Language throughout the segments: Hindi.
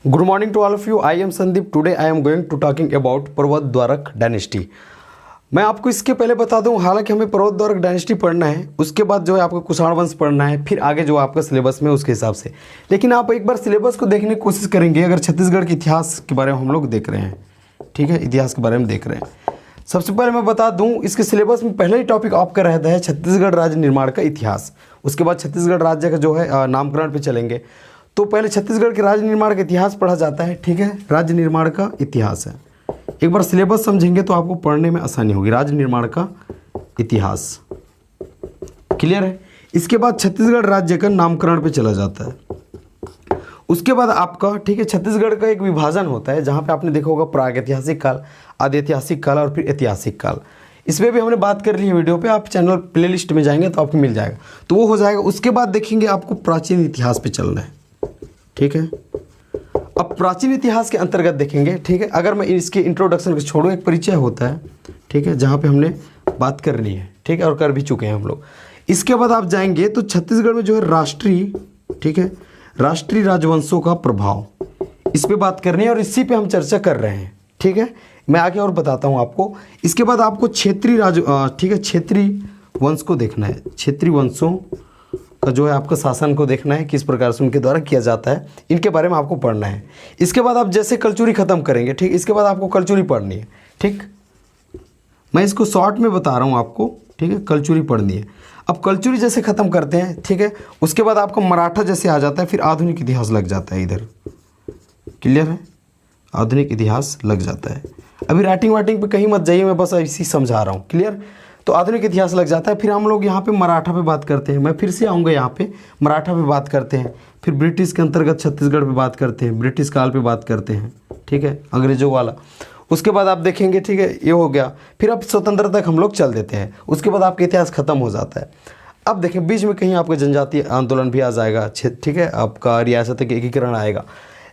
Good morning to all of you. I am Sandeep. Today I am going to talking about पर्वत द्वारक डायनेस्टी। मैं आपको इसके पहले बता दूं, हालांकि हमें पर्वत द्वारक डायनेस्टी पढ़ना है, उसके बाद जो है आपको कुषाण वंश पढ़ना है, फिर आगे जो आपका सिलेबस में उसके हिसाब से। लेकिन आप एक बार सिलेबस को देखने की कोशिश करेंगे। अगर छत्तीसगढ़ के इतिहास के बारे में हम लोग देख रहे हैं, ठीक है, इतिहास के बारे में देख रहे हैं। सबसे पहले मैं बता दूं, इसके सिलेबस में पहला ही टॉपिक आपका रहता है छत्तीसगढ़ राज्य निर्माण का इतिहास। उसके बाद छत्तीसगढ़ राज्य का जो है नामकरण पे चलेंगे। तो पहले छत्तीसगढ़ के राज्य निर्माण का इतिहास पढ़ा जाता है, ठीक है, राज्य निर्माण का इतिहास है। एक बार सिलेबस समझेंगे तो आपको पढ़ने में आसानी होगी। राज्य निर्माण का इतिहास क्लियर है। इसके बाद छत्तीसगढ़ राज्य का नामकरण पे चला जाता है। उसके बाद आपका, ठीक है, छत्तीसगढ़ का एक विभाजन होता है, जहाँ पे आपने देखा होगा प्रागैतिहासिक काल, आदि ऐतिहासिक काल और फिर ऐतिहासिक काल। इसमें भी हमने बात कर ली है वीडियो पे, आप चैनल प्लेलिस्ट में जाएंगे तो आपको मिल जाएगा, तो वो हो जाएगा। उसके बाद देखेंगे आपको प्राचीन इतिहास पे चलना है, ठीक है। अब प्राचीन इतिहास के अंतर्गत देखेंगे, ठीक है। अगर मैं इसके इंट्रोडक्शन को छोड़ूं, एक परिचय होता है, ठीक है, जहाँ पे हमने बात करनी है, ठीक है, और कर भी चुके हैं हम लोग। इसके बाद आप जाएंगे तो छत्तीसगढ़ में जो है राष्ट्रीय, ठीक है, राष्ट्रीय राजवंशों का प्रभाव, इस पे बात करनी है और इसी पे हम चर्चा कर रहे हैं, ठीक है। मैं आगे और बताता हूँ आपको। इसके बाद आपको क्षेत्रीय ठीक है, क्षेत्रीय वंश को देखना है। क्षेत्रीय वंशों का जो है आपका शासन को देखना है, किस प्रकार से उनके द्वारा किया जाता है, इनके बारे में आपको पढ़ना है। इसके बाद आप जैसे कलचुरी खत्म करेंगे, ठीक, इसके बाद आपको कलचुरी पढ़नी है, ठीक। मैं इसको शॉर्ट में बता रहा हूँ आपको, ठीक है, कलचुरी पढ़नी है। अब कलचुरी जैसे खत्म करते हैं, ठीक है, उसके बाद आपका मराठा जैसे आ जाता है, फिर आधुनिक इतिहास लग जाता है। इधर क्लियर है, आधुनिक इतिहास लग जाता है। अभी राइटिंग वाइटिंग पे कहीं मत जाइए, मैं बस इसी समझा रहा हूँ, क्लियर। तो आधुनिक इतिहास लग जाता है। फिर हम लोग यहाँ पे मराठा पे बात करते हैं। मैं फिर से आऊँगा यहाँ पे, मराठा पे बात करते हैं। फिर ब्रिटिश के अंतर्गत छत्तीसगढ़ पे बात करते हैं, ब्रिटिश काल पे बात करते हैं, ठीक है, अंग्रेजों वाला। उसके बाद आप देखेंगे, ठीक है, ये हो गया। फिर अब स्वतंत्रता तक हम लोग चल देते हैं। उसके बाद आपका इतिहास खत्म हो जाता है। अब देखें, बीच में कहीं आपका जनजातीय आंदोलन भी आ जाएगा, ठीक है, आपका रियासत के एकीकरण आएगा।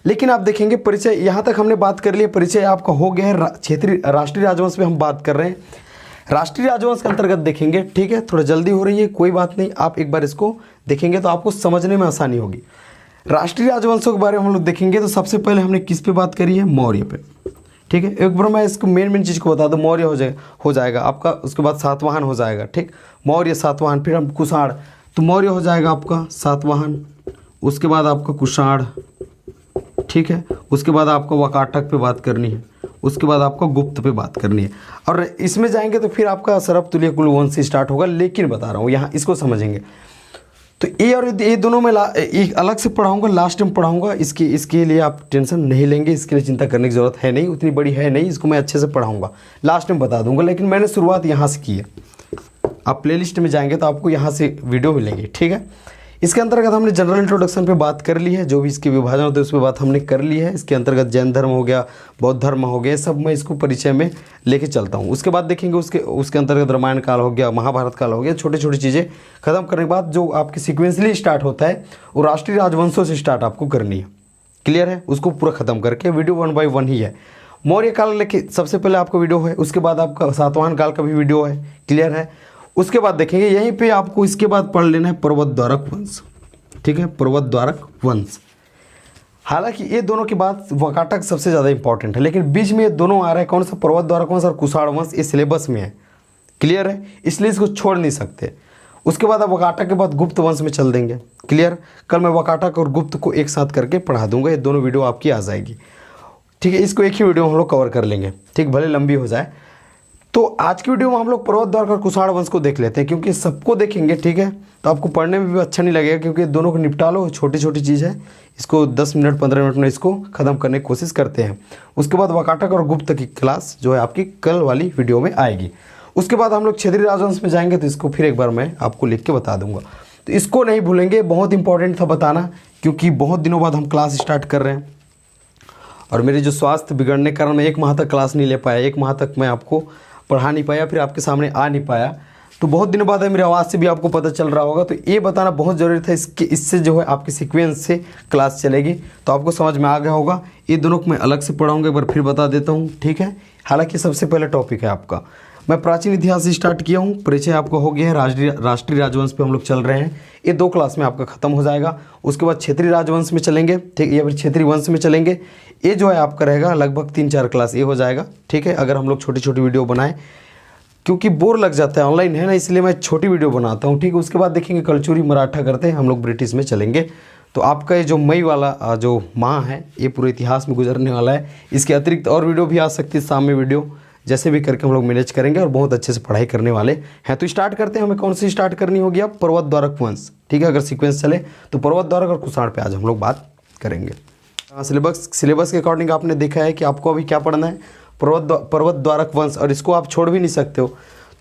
लेकिन आप देखेंगे परिचय, यहाँ तक हमने बात कर लिया, परिचय आपका हो गया है। क्षेत्रीय राष्ट्रीय राजवंश पे हम बात कर रहे हैं। राष्ट्रीय राजवंश के अंतर्गत देखेंगे, ठीक है, थोड़ा जल्दी हो रही है, कोई बात नहीं, आप एक बार इसको देखेंगे तो आपको समझने में आसानी होगी। राष्ट्रीय राजवंशों के बारे में हम लोग देखेंगे तो सबसे पहले हमने किस पे बात करी है? मौर्य पे, ठीक है। एक बार मैं इसको मेन चीज़ को बता दूं, मौर्य हो जाएगा आपका। उसके बाद सातवाहन हो जाएगा, ठीक, मौर्य सातवाहन। फिर हम कुषाण, तो मौर्य हो जाएगा आपका सातवाहन। उसके बाद आपका कुषाण, ठीक है। उसके बाद आपको वाकाटक पे बात करनी है। उसके बाद आपको गुप्त पे बात करनी है। और इसमें जाएंगे तो फिर आपका सरब तुल्य कुल वंश से स्टार्ट होगा। लेकिन बता रहा हूँ यहाँ इसको समझेंगे तो ये और ये दोनों में एक अलग से पढ़ाऊँगा, लास्ट में पढ़ाऊँगा। इसके लिए आप टेंशन नहीं लेंगे, इसके लिए चिंता करने की ज़रूरत है नहीं, उतनी बड़ी है नहीं। इसको मैं अच्छे से पढ़ाऊँगा, लास्ट में बता दूँगा। लेकिन मैंने शुरुआत यहाँ से की है। आप प्लेलिस्ट में जाएंगे तो आपको यहाँ से वीडियो मिलेंगे, ठीक है। इसके अंतर्गत हमने जनरल इंट्रोडक्शन पे बात कर ली है, जो भी इसके विभाजन होते हैं उस पर बात हमने कर ली है। इसके अंतर्गत जैन धर्म हो गया, बौद्ध धर्म हो गया, सब मैं इसको परिचय में लेके चलता हूँ। उसके बाद देखेंगे उसके अंतर्गत रामायण काल हो गया, महाभारत काल हो गया। छोटी छोटी चीज़ें खत्म करने के बाद जो आपकी सिक्वेंसली स्टार्ट होता है वो राष्ट्रीय राजवंशों से स्टार्ट आपको करनी है, क्लियर है। उसको पूरा खत्म करके वीडियो 1 बाय 1 ही है। मौर्य काल लेके सबसे पहले आपका वीडियो है, उसके बाद आपका सातवाहन काल का भी वीडियो है, क्लियर है। उसके बाद देखेंगे यहीं पे आपको इसके बाद पढ़ लेना है पर्वत द्वारक वंश, ठीक है, पर्वत द्वारक वंश। हालांकि ये दोनों की बात वाकाटक सबसे ज़्यादा इंपॉर्टेंट है, लेकिन बीच में ये दोनों आ रहे हैं, कौन सा? पर्वत द्वारक वंश और कुषाण वंश। ये सिलेबस में है, क्लियर है, इसलिए इसको छोड़ नहीं सकते। उसके बाद अब वाकाटक के बाद गुप्त वंश में चल देंगे, क्लियर। कल मैं वाकाटक और गुप्त को एक साथ करके पढ़ा दूंगा, ये दोनों वीडियो आपकी आ जाएगी, ठीक है। इसको एक ही वीडियो में हम लोग कवर कर लेंगे, ठीक, भले लंबी हो जाए। तो आज की वीडियो में हम लोग पर्वत द्वारक और कुषाण वंश को देख लेते हैं, क्योंकि सबको देखेंगे, ठीक है, तो आपको पढ़ने में भी अच्छा नहीं लगेगा, क्योंकि दोनों को निपटा लो, छोटी छोटी चीज़ है। इसको 10 मिनट 15 मिनट में इसको ख़त्म करने की कोशिश करते हैं। उसके बाद वाकाटक और गुप्त की क्लास जो है आपकी कल वाली वीडियो में आएगी। उसके बाद हम लोग क्षेत्रीय राजवंश में जाएंगे, तो इसको फिर एक बार मैं आपको लिख के बता दूंगा, तो इसको नहीं भूलेंगे। बहुत इंपॉर्टेंट था बताना, क्योंकि बहुत दिनों बाद हम क्लास स्टार्ट कर रहे हैं और मेरे जो स्वास्थ्य बिगड़ने के कारण मैं 1 माह तक क्लास नहीं ले पाया, 1 माह तक मैं आपको पढ़ा नहीं पाया, फिर आपके सामने आ नहीं पाया। तो बहुत दिनों बाद है, मेरी आवाज़ से भी आपको पता चल रहा होगा। तो ये बताना बहुत ज़रूरी था, इससे जो है आपकी सीक्वेंस से क्लास चलेगी, तो आपको समझ में आ गया होगा। ये दोनों को मैं अलग से पढ़ाऊँगा, एक बार फिर बता देता हूँ, ठीक है। हालांकि सबसे पहले टॉपिक है आपका मैं प्राचीन इतिहास से स्टार्ट किया हूँ, परिचय आपको हो गया है। राष्ट्रीय राजवंश पे हम लोग चल रहे हैं, ये 2 क्लास में आपका खत्म हो जाएगा। उसके बाद क्षेत्रीय राजवंश में चलेंगे, ठीक, या फिर क्षेत्रीय वंश में चलेंगे। ये जो है आपका रहेगा लगभग 3-4 क्लास ये हो जाएगा, ठीक है। अगर हम लोग छोटी छोटी वीडियो बनाएं, क्योंकि बोर लग जाता है ऑनलाइन है ना, इसलिए मैं छोटी वीडियो बनाता हूँ, ठीक है। उसके बाद देखेंगे कलचुरी मराठा करते हैं हम लोग, ब्रिटिश में चलेंगे। तो आपका ये जो मई वाला जो माह है ये पूरे इतिहास में गुजरने वाला है। इसके अतिरिक्त और वीडियो भी आ सकती है, शाम में वीडियो जैसे भी करके हम लोग मैनेज करेंगे और बहुत अच्छे से पढ़ाई करने वाले हैं। तो स्टार्ट करते हैं। हमें कौन सी स्टार्ट करनी होगी? अब पर्वत द्वारक वंश, ठीक है। अगर सीक्वेंस चले तो पर्वत द्वारक और कुषाण पे आज हम लोग बात करेंगे। सिलेबस के अकॉर्डिंग आपने देखा है कि आपको अभी क्या पढ़ना है, पर्वत द्वारक वंश, और इसको आप छोड़ भी नहीं सकते हो।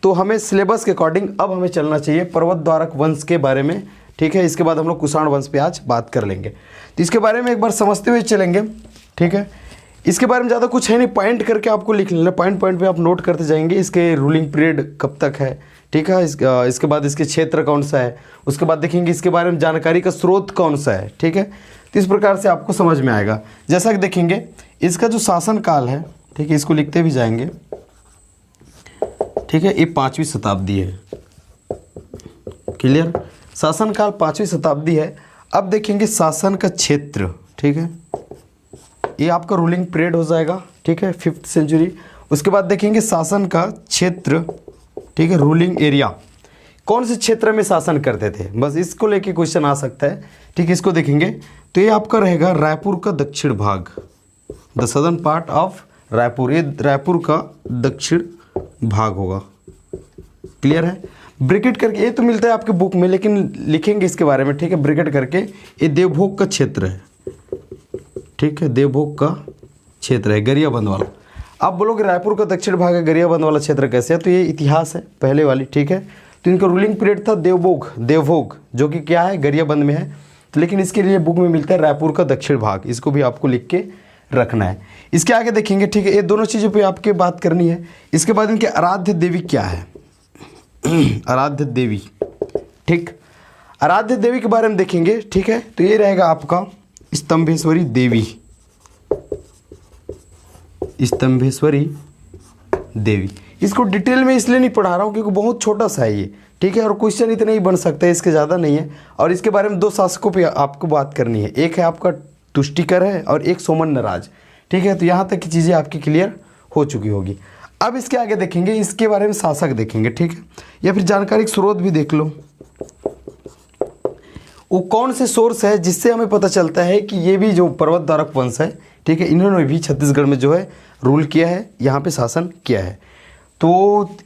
तो हमें सिलेबस के अकॉर्डिंग अब हमें चलना चाहिए पर्वत द्वारक वंश के बारे में, ठीक है। इसके बाद हम लोग कुषाण वंश पे आज बात कर लेंगे। तो इसके बारे में एक बार समझते हुए चलेंगे, ठीक है। इसके बारे में ज़्यादा कुछ है नहीं, पॉइंट करके आपको लिख लेना, पॉइंट पे आप नोट करते जाएंगे। इसके रूलिंग पीरियड कब तक है, ठीक है। इसके बाद इसके क्षेत्र कौन सा है, उसके बाद देखेंगे इसके बारे में जानकारी का स्रोत कौन सा है, ठीक है। तो इस प्रकार से आपको समझ में आएगा। जैसा कि देखेंगे इसका जो शासन काल है, ठीक है, इसको लिखते भी जाएंगे, ठीक है। ये 5वीं शताब्दी है, क्लियर। शासन काल 5वीं शताब्दी है। अब देखेंगे शासन का क्षेत्र, ठीक है, ये आपका रूलिंग पीरियड हो जाएगा, ठीक है, 5th सेंचुरी। उसके बाद देखेंगे शासन का क्षेत्र, ठीक है, रूलिंग एरिया, कौन से क्षेत्र में शासन करते थे, बस इसको लेके क्वेश्चन आ सकता है, ठीक है। इसको देखेंगे तो ये आपका रहेगा रायपुर का दक्षिण भाग, the southern part of Raipur, ये रायपुर का दक्षिण भाग होगा, क्लियर है। ब्रैकेट करके ये तो मिलता है आपके बुक में, लेकिन लिखेंगे इसके बारे में, ठीक है। ब्रैकेट करके ये देवभोग का क्षेत्र है, ठीक है, देवभोग का क्षेत्र है, गरियाबंद वाला। आप बोलोगे रायपुर का दक्षिण भाग है, गरियाबंद वाला क्षेत्र कैसे है, तो ये इतिहास है पहले वाली, ठीक है। तो इनका रूलिंग पीरियड था देवभोग, जो कि क्या है, गरियाबंद में है। तो लेकिन इसके लिए बुक में मिलता है रायपुर का दक्षिण भाग, इसको भी आपको लिख के रखना है। इसके आगे देखेंगे, ठीक है, ये दोनों चीज़ों पे आपके बात करनी है। इसके बाद इनके आराध्य देवी क्या है, आराध्य देवी, ठीक, आराध्य देवी के बारे में देखेंगे, ठीक है। तो ये रहेगा आपका स्तंभेश्वरी देवी, स्तंभेश्वरी देवी। इसको डिटेल में इसलिए नहीं पढ़ा रहा हूँ क्योंकि बहुत छोटा सा है ये, ठीक है, और क्वेश्चन इतना ही बन सकता है, इसके ज़्यादा नहीं है। और इसके बारे में 2 शासकों पे आपको बात करनी है, एक है आपका तुष्टिकर है और एक सोमन्नराज, ठीक है। तो यहाँ तक की चीज़ें आपकी क्लियर हो चुकी होगी। अब इसके आगे देखेंगे, इसके बारे में शासक देखेंगे, ठीक है, या फिर जानकारी के स्रोत भी देख लो, वो कौन से सोर्स है जिससे हमें पता चलता है कि ये भी जो पर्वत द्वारक वंश है, ठीक है, इन्होंने भी छत्तीसगढ़ में जो है रूल किया है, यहाँ पे शासन किया है। तो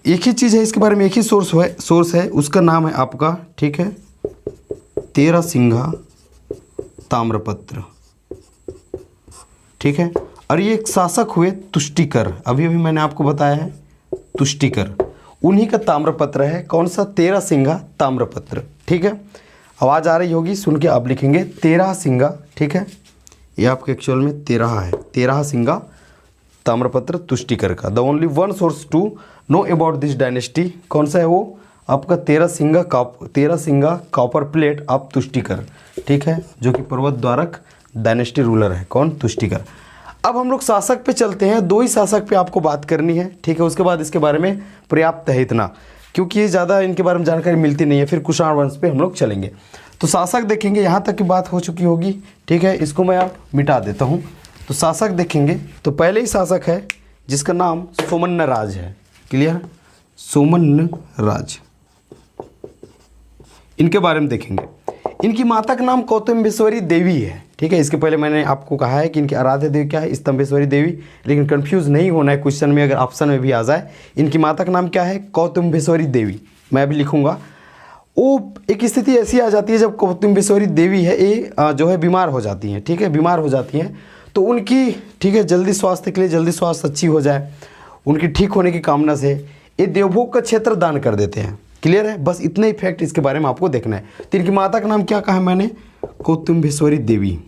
एक ही चीज़ है, इसके बारे में एक ही सोर्स है, उसका नाम है आपका, ठीक है, 13 सिंघा ताम्रपत्र, ठीक है। और ये एक शासक हुए तुष्टिकर, अभी मैंने आपको बताया है तुष्टिकर, उन्हीं का ताम्रपत्र है, कौन सा, 13 सिंघा ताम्रपत्र, ठीक है। आवाज़ आ रही होगी, सुन के आप लिखेंगे 13 सिंघा, ठीक है। ये आपके एक्चुअल में 13 है, 13 सिंघा ताम्रपत्र तुष्टिकर का। The only one source to know about this dynasty, कौन सा है वो, आपका 13 Singha copper plate of Tushtikar, ठीक है, जो कि पर्वत द्वारक डायनेस्टी रूलर है, कौन, तुष्टिकर। अब हम लोग शासक पे चलते हैं, 2 ही शासक पे आपको बात करनी है, ठीक है। उसके बाद इसके बारे में पर्याप्त है इतना, क्योंकि ये ज़्यादा इनके बारे में जानकारी मिलती नहीं है। फिर कुषाण वंश पे हम लोग चलेंगे। तो शासक देखेंगे, यहाँ तक की बात हो चुकी होगी, ठीक है। इसको मैं आप मिटा देता हूँ। तो शासक देखेंगे तो पहले ही शासक है जिसका नाम सोमन्नराज है, क्लियर, सोमन्नराज। इनके बारे में देखेंगे, इनकी माता का नाम कौतुम्बेश्वरी देवी है, ठीक है। इसके पहले मैंने आपको कहा है कि इनकी आराध्य देवी क्या है, स्तंभेश्वरी देवी, लेकिन कंफ्यूज नहीं होना है क्वेश्चन में, अगर ऑप्शन में भी आ जाए। इनकी माता का नाम क्या है, कौतुम्बेश्वरी देवी, मैं भी लिखूंगा। वो एक स्थिति ऐसी आ जाती है जब कौतुम्बेश्वरी देवी है ये जो है बीमार हो जाती हैं, ठीक है, बीमार हो जाती हैं। तो उनकी, ठीक है, जल्दी स्वास्थ्य के लिए, जल्दी स्वास्थ्य अच्छी हो जाए, उनकी ठीक होने की कामना से ये देवभोग का क्षेत्र दान कर देते हैं, क्लियर है। बस इतना ही फैक्ट इसके बारे में आपको देखना है। तो इनकी माता का नाम क्या कहा है मैंने, कौतुम्बेश्वरी देवी,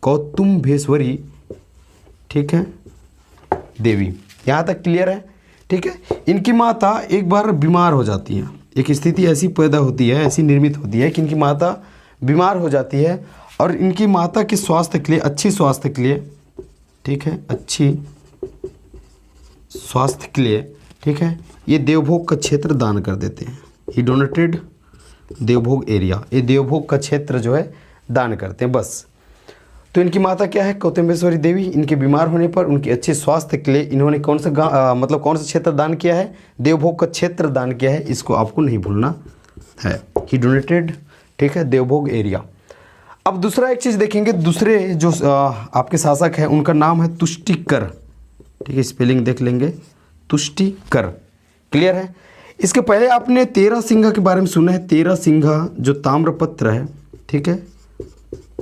कौतुम्बेश्वरी, ठीक है, देवी। यहाँ तक क्लियर है, ठीक है। इनकी माता एक बार बीमार हो जाती है, एक स्थिति ऐसी पैदा होती है, ऐसी निर्मित होती है कि इनकी माता बीमार हो जाती है, और इनकी माता के स्वास्थ्य के लिए, अच्छी स्वास्थ्य के लिए, ठीक है, अच्छी स्वास्थ्य के लिए, ठीक है, ये देवभोग का क्षेत्र दान कर देते हैं। ही डोनेटेड देवभोग एरिया, ये देवभोग का क्षेत्र जो है दान करते हैं बस। तो इनकी माता क्या है, कौतुम्बेश्वरी देवी। इनके बीमार होने पर उनके अच्छे स्वास्थ्य के लिए इन्होंने कौन सा मतलब कौन सा क्षेत्र दान किया है, देवभोग का क्षेत्र दान किया है, इसको आपको नहीं भूलना है। ही डोनेटेड, ठीक है, देवभोग एरिया। अब दूसरा एक चीज़ देखेंगे, दूसरे जो आपके शासक हैं उनका नाम है तुष्टिकर, ठीक है, स्पेलिंग देख लेंगे, तुष्टिकर। क्लियर है। इसके पहले आपने तेरह सिंघा के बारे में सुना है। तेरह सिंघा जो ताम्रपत्र है, ठीक है,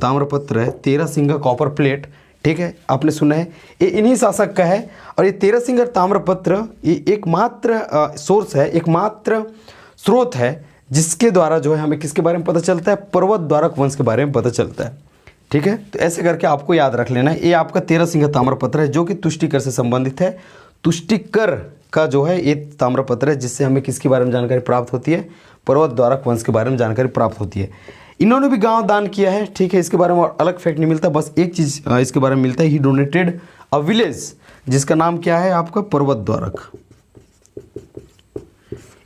ताम्रपत्र है, तेरह सिंघा कॉपर प्लेट, ठीक है, आपने सुना है, ये इन्हीं शासक का है। और ये तेरह सिंघा ताम्रपत्र ये एकमात्र सोर्स है, एकमात्र स्रोत है जिसके द्वारा जो है हमें किसके बारे में पता चलता है, पर्वत द्वारक वंश के बारे में पता चलता है। ठीक है, तो ऐसे करके आपको याद रख लेना है। ये आपका तेरह सिंघा ताम्रपत्र है जो कि तुष्टिकर से संबंधित है। तुष्टिकर का जो है ये ताम्रपत्र है जिससे हमें किसके बारे में जानकारी प्राप्त होती है, पर्वत द्वारक वंश के बारे में जानकारी प्राप्त होती है। इन्होंने भी गांव दान किया है, ठीक है, इसके बारे में और अलग फैक्ट नहीं मिलता, बस एक चीज़ इसके बारे में मिलता है, ही डोनेटेड अ विलेज जिसका नाम क्या है आपका, पर्वत द्वारक।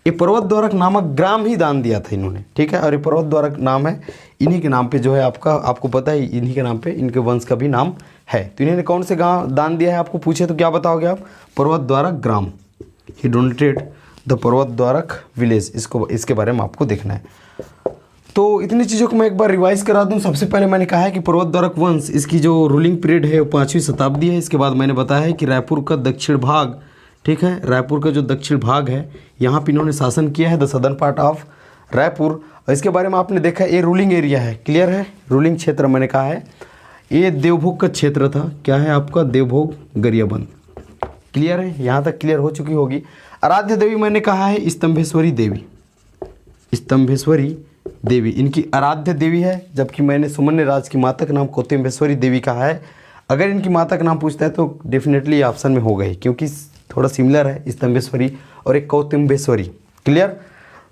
ये पर्वत द्वारक नामक ग्राम ही दान दिया था इन्होंने, ठीक है, और ये पर्वत द्वारक नाम है, इन्हीं के नाम पे जो है आपका, आपको पता है इन्हीं के नाम पे इनके वंश का भी नाम है। तो इन्होंने कौन से गांव दान दिया है आपको पूछे तो क्या बताओगे आप, पर्वत द्वारक ग्राम। ही डोनेटेड द पर्वत द्वारक विलेज, इसको इसके बारे में आपको देखना है। तो इतनी चीज़ों को मैं एक बार रिवाइज करा दूं। सबसे पहले मैंने कहा है कि पर्वत द्वारक वंश, इसकी जो रूलिंग पीरियड है वो 5वीं शताब्दी है। इसके बाद मैंने बताया है कि रायपुर का दक्षिण भाग, ठीक है, रायपुर का जो दक्षिण भाग है यहाँ पे इन्होंने शासन किया है, the southern part of Raipur. और इसके बारे में आपने देखा है ये रूलिंग एरिया है, क्लियर है, रूलिंग क्षेत्र मैंने कहा है। ये देवभोग का क्षेत्र था, क्या है आपका, देवभोग गरियाबंद। क्लियर है, यहाँ तक क्लियर हो चुकी होगी। आराध्य देवी मैंने कहा है स्तंभेश्वरी देवी, स्तंभेश्वरी देवी इनकी आराध्य देवी है, जबकि मैंने सुमन्य राज की माता का नाम कौतुम्बेश्वरी देवी कहा है। अगर इनकी माता का नाम पूछता है तो डेफिनेटली ऑप्शन में होगा ही, क्योंकि थोड़ा सिमिलर है स्तंभेश्वरी और एक कौतुम्बेश्वरी। क्लियर,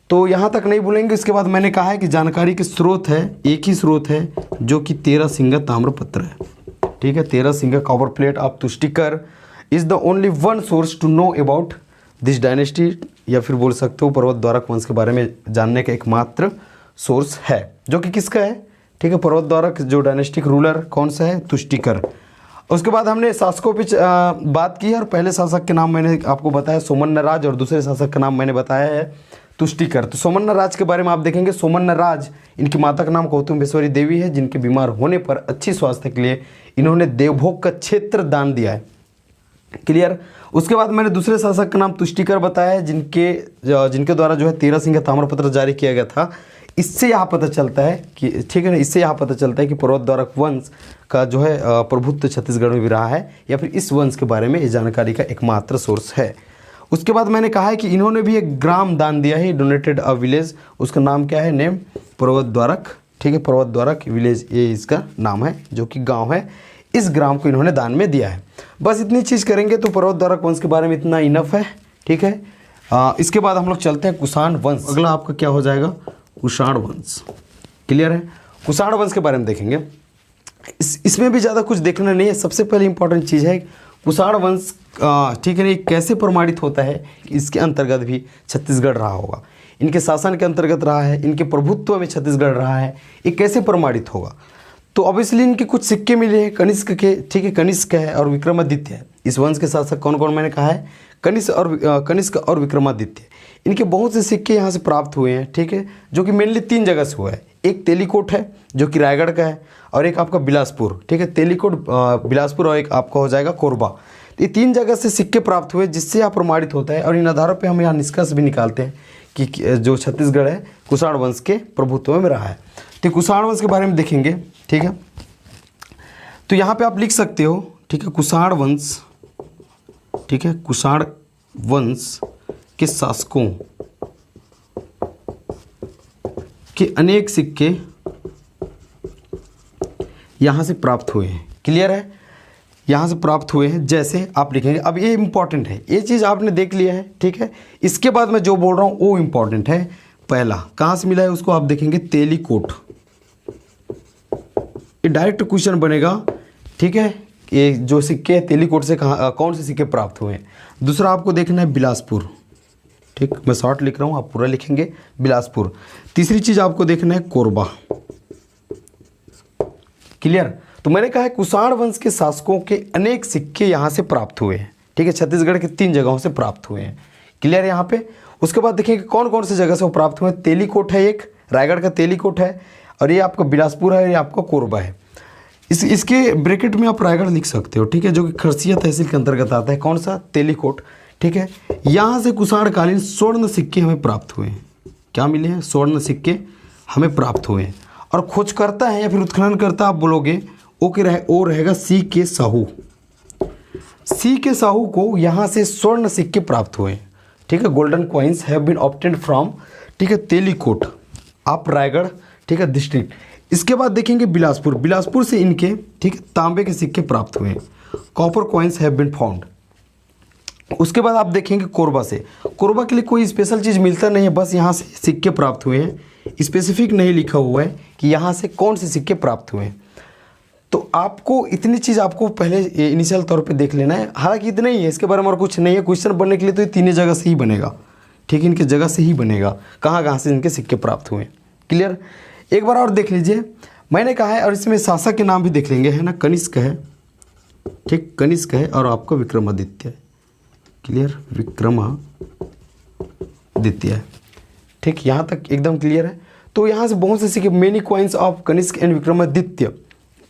तो यहाँ तक नहीं भूलेंगे। इसके बाद मैंने कहा है कि जानकारी के स्रोत है, एक ही स्रोत है जो कि तेरह सिंघा ताम्रपत्र है, ठीक है, Terasingha copper plate of Tushtikar is the only one source to know about this dynasty, या फिर बोल सकते हो पर्वत द्वारक वंश के बारे में जानने का एकमात्र सोर्स है, जो कि किसका है, ठीक है, पर्वत द्वारक जो डायनेस्टिक रूलर कौन सा है, तुष्टिकर। उसके बाद हमने शासकों पे बात की है, और पहले शासक के नाम मैंने आपको बताया सोमन्य राज, और दूसरे शासक का नाम मैंने बताया है तुष्टिकर। तो सोमन्य राज के बारे में आप देखेंगे, सोमन्य राज इनकी माता का नाम कौतुम्बेश्वरी देवी है, जिनके बीमार होने पर अच्छी स्वास्थ्य के लिए इन्होंने देवभोग का क्षेत्र दान दिया है। क्लियर। उसके बाद मैंने दूसरे शासक का नाम तुष्टिकर बताया है, जिनके द्वारा जो है तेरह सिंघा ताम्रपत्र जारी किया गया था। इससे यहाँ पता चलता है कि, ठीक है ना, इससे यहाँ पता चलता है कि पर्वत द्वारक वंश का जो है प्रभुत्व छत्तीसगढ़ में भी रहा है, या फिर इस वंश के बारे में इस जानकारी का एकमात्र सोर्स है। उसके बाद मैंने कहा है कि इन्होंने भी एक ग्राम दान दिया है, डोनेटेड अ विलेज, उसका नाम क्या है, नेम पर्वत द्वारक, ठीक है, पर्वत द्वारक विलेज ये इसका नाम है, जो कि गाँव है। इस ग्राम को इन्होंने दान में दिया है। बस इतनी चीज़ करेंगे तो पर्वत द्वारक वंश के बारे में इतना इनफ है, ठीक है। इसके बाद हम लोग चलते हैं कुषाण वंश। अगला आपका क्या हो जाएगा, कुषाण वंश। क्लियर है, कुषाण वंश के बारे में देखेंगे। इसमें भी ज़्यादा कुछ देखना नहीं है। सबसे पहले इंपॉर्टेंट चीज़ है कुषाण वंश, ठीक है ना, ये कैसे प्रमाणित होता है कि इसके अंतर्गत भी छत्तीसगढ़ रहा होगा, इनके शासन के अंतर्गत रहा है, इनके प्रभुत्व में छत्तीसगढ़ रहा है, ये कैसे प्रमाणित होगा। तो ऑब्वियसली इनके कुछ सिक्के मिले हैं कनिष्क के, ठीक है, कनिष्क है और विक्रमादित्य है। इस वंश के शासक कौन कौन मैंने कहा है, कनिष्क और विक्रमादित्य। इनके बहुत से सिक्के यहाँ से प्राप्त हुए हैं, ठीक है, जो कि मेनली 3 जगह से हुआ है। एक तेलीकोट है जो कि रायगढ़ का है, और एक आपका बिलासपुर, ठीक है, तेलीकोट बिलासपुर, और एक आपका हो जाएगा कोरबा। ये 3 जगह से सिक्के प्राप्त हुए, जिससे यह प्रमाणित होता है। और इन आधारों पर हम यहाँ निष्कर्ष भी निकालते हैं कि जो छत्तीसगढ़ है कुषाण वंश के प्रभुत्व में रहा है। तो कुषाण वंश के बारे में देखेंगे, ठीक है। तो यहाँ पे आप लिख सकते हो, ठीक है, कुषाण वंश, ठीक है, कुषाण वंश के शासकों के अनेक सिक्के यहाँ से प्राप्त हुए हैं। क्लियर है, यहाँ से प्राप्त हुए हैं, जैसे आप लिखेंगे। अब ये इंपॉर्टेंट है, ये चीज़ आपने देख लिया है, ठीक है। इसके बाद मैं जो बोल रहा हूँ वो इंपॉर्टेंट है। पहला कहाँ से मिला है उसको आप देखेंगे, तेलीकोट। ये डायरेक्ट क्वेश्चन बनेगा, ठीक है, ये जो सिक्के हैं तेलीकोट से कौन से सिक्के प्राप्त हुए हैं। दूसरा आपको देखना है बिलासपुर, ठीक, मैं शॉर्ट लिख रहा हूँ, आप पूरा लिखेंगे बिलासपुर। तीसरी चीज़ आपको देखना है कोरबा। क्लियर। तो मैंने कहा है कुषाण वंश के शासकों के अनेक सिक्के यहाँ से प्राप्त हुए हैं, ठीक है, छत्तीसगढ़ के 3 जगहों से प्राप्त हुए हैं। क्लियर यहाँ पे। उसके बाद देखेंगे कौन कौन सी जगह से वो प्राप्त हुए हैं। तेलीकोट है एक, रायगढ़ का तेलीकोट है, और ये आपका बिलासपुर है, ये आपका कोरबा है। इसके ब्रैकेट में आप रायगढ़ लिख सकते हो, ठीक है, जो कि खरसिया तहसील के अंतर्गत आता है। कौन सा? तेलीकोट, ठीक है। यहाँ से कुषाणकालीन स्वर्ण सिक्के हमें प्राप्त हुए हैं। क्या मिले हैं? स्वर्ण सिक्के हमें प्राप्त हुए हैं। और खोजकर्ता है या फिर उत्खननकर्ता आप बोलोगे, वो रहेगा सी के साहू। सी के साहू को यहाँ से स्वर्ण सिक्के प्राप्त हुए, ठीक है। Golden coins have been obtained from, ठीक है, तेलीकोट आप रायगढ़, ठीक है, डिस्ट्रिक्ट। इसके बाद देखेंगे बिलासपुर। बिलासपुर से इनके, ठीक है, तांबे के सिक्के प्राप्त हुए, copper coins have been found. उसके बाद आप देखेंगे कोरबा से। कोरबा के लिए कोई स्पेशल चीज़ मिलता नहीं है, बस यहाँ से सिक्के प्राप्त हुए हैं। स्पेसिफिक नहीं लिखा हुआ है कि यहाँ से कौन से सिक्के प्राप्त हुए हैं। तो आपको इतनी चीज़ आपको पहले इनिशियल तौर पे देख लेना है। हालांकि इतना ही है, इसके बारे में और कुछ नहीं है। क्वेश्चन बनने के लिए तो ये 3 जगह से ही बनेगा, ठीक है, इनके जगह से ही बनेगा, कहाँ कहाँ से इनके सिक्के प्राप्त हुए। क्लियर। एक बार और देख लीजिए, मैंने कहा है, और इसमें शासक के नाम भी देख लेंगे, है ना। कनिष्क है, ठीक, कनिष्क है, और आपका विक्रमादित्य है। क्लियर, विक्रमादित्य है, ठीक, यहाँ तक एकदम क्लियर है। तो यहाँ से बहुत से सिक्के, many coins of Kanishka and Vikramaditya,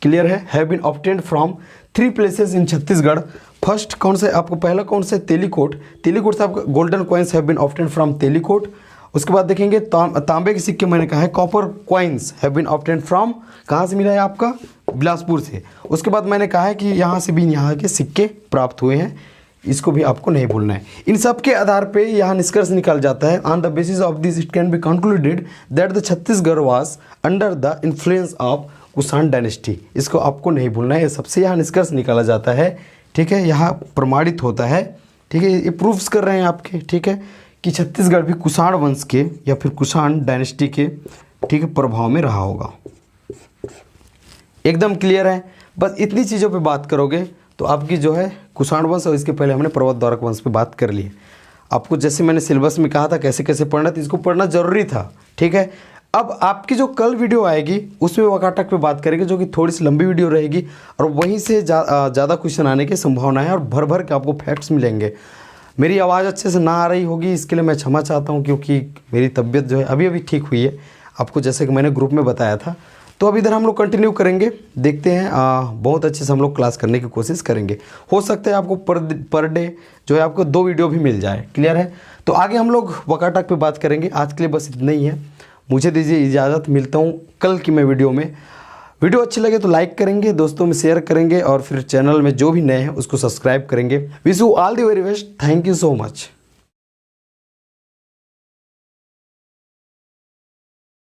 clear है, have been obtained from 3 places in Chhattisgarh. First कौन सा आपको, पहला कौन सा? तेलीकोट। तेलीकोट से आपको golden coins have been obtained from Talikota. उसके बाद देखेंगे तांबे के सिक्के, मैंने कहा है copper coins have been obtained from, कहाँ से मिला है आपका? बिलासपुर से। उसके बाद मैंने कहा है कि यहाँ से भी यहाँ के सिक्के प्राप्त हुए हैं, इसको भी आपको नहीं भूलना है। इन सब के आधार पे यहाँ निष्कर्ष निकल जाता है, on the basis of this it can be concluded that the Chhattisgarh was under the influence of Kushan dynasty. इसको आपको नहीं भूलना है, ये सबसे यहाँ निष्कर्ष निकाला जाता है, ठीक है, यहाँ प्रमाणित होता है, ठीक है, ये प्रूफ्स कर रहे हैं आपके, ठीक है, कि छत्तीसगढ़ भी कुषाण वंश के या फिर कुषाण डायनेस्टी के, ठीक है, प्रभाव में रहा होगा। एकदम क्लियर है। बस इतनी चीज़ों पे बात करोगे तो आपकी जो है कुषाण वंश, और इसके पहले हमने पर्वत द्वारक वंश पे बात कर ली है। आपको जैसे मैंने सिलेबस में कहा था कैसे कैसे पढ़ना, तो इसको पढ़ना जरूरी था, ठीक है। अब आपकी जो कल वीडियो आएगी उसमें वकाटक पे बात करेंगे, जो कि थोड़ी सी लंबी वीडियो रहेगी, और वहीं से ज़्यादा क्वेश्चन आने की संभावना है, और भर भर के आपको फैक्ट्स मिलेंगे। मेरी आवाज़ अच्छे से ना आ रही होगी, इसके लिए मैं क्षमा चाहता हूँ, क्योंकि मेरी तबीयत जो है अभी अभी ठीक हुई है, आपको जैसे कि मैंने ग्रुप में बताया था। तो अब इधर हम लोग कंटिन्यू करेंगे, देखते हैं, बहुत अच्छे से हम लोग क्लास करने की कोशिश करेंगे। हो सकता है आपको पर डे जो है आपको 2 वीडियो भी मिल जाए। क्लियर है। तो आगे हम लोग वकाटक पे बात करेंगे। आज के लिए बस इतना ही है, मुझे दीजिए इजाज़त, मिलता हूँ कल की मैं वीडियो में। वीडियो अच्छी लगे तो लाइक करेंगे, दोस्तों में शेयर करेंगे, और फिर चैनल में जो भी नए हैं उसको सब्सक्राइब करेंगे। Wish you all the very best. Thank you so much.